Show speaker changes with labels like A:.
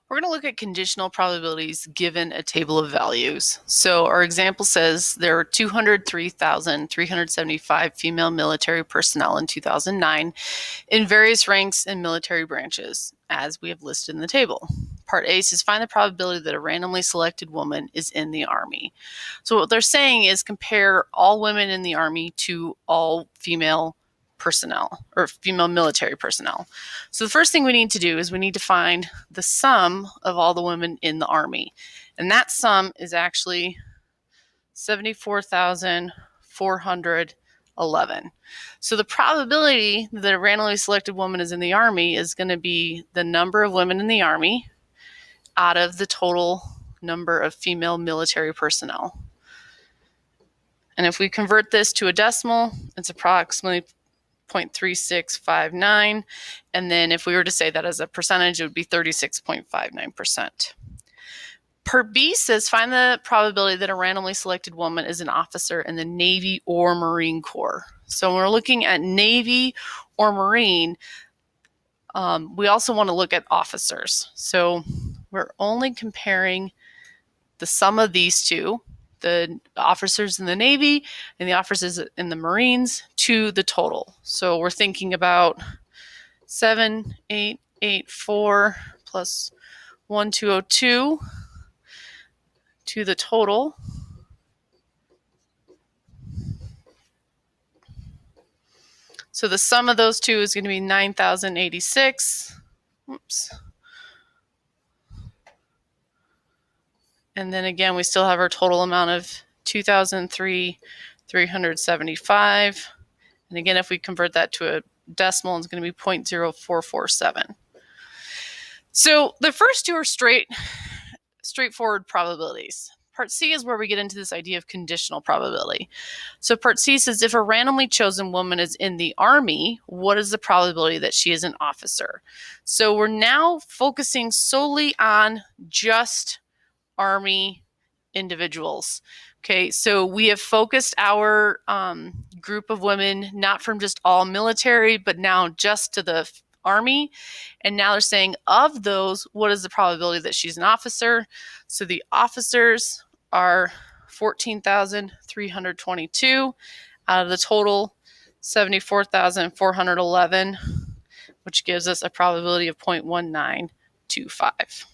A: We're going to look at conditional probabilities given a table of values. So our example says there were 203,375 female military personnel in 2009 in various ranks and military branches, as we have listed in the table. Part A says find the probability that a randomly selected woman is in the Army. So what they're saying is compare all women in the Army to all female personnel or female military personnel. So the first thing we need to do is we need to find the sum of all the women in the Army. And that sum is actually 74,411. So the probability that a randomly selected woman is in the Army is going to be the number of women in the Army out of the total number of female military personnel. And if we convert this to a decimal, it's approximately 0.3659. And then if we were to say that as a percentage, it would be 36.59%. Part B says find the probability that a randomly selected woman is an officer in the Navy or Marine Corps. So when we're looking at Navy or Marine, we also want to look at officers. So we're only comparing the sum of these two, the officers in the Navy and the officers in the Marines, to the total. So we're thinking about 7,884 plus 1,202 to the total. So the sum of those two is going to be 9,086. Oops. And then again, we still have our total amount of 2,375. And again, if we convert that to a decimal, it's going to be 0.0447. So the first two are straightforward probabilities. Part C is where we get into this idea of conditional probability. So part C says if a randomly chosen woman is in the Army, what is the probability that she is an officer? So we're now focusing solely on just Army individuals. Okay, so we have focused our group of women not from just all military, but now just to the Army. And now they're saying of those, what is the probability that she's an officer? So the officers are 14,322 out of the total 74,411, which gives us a probability of 0.1925.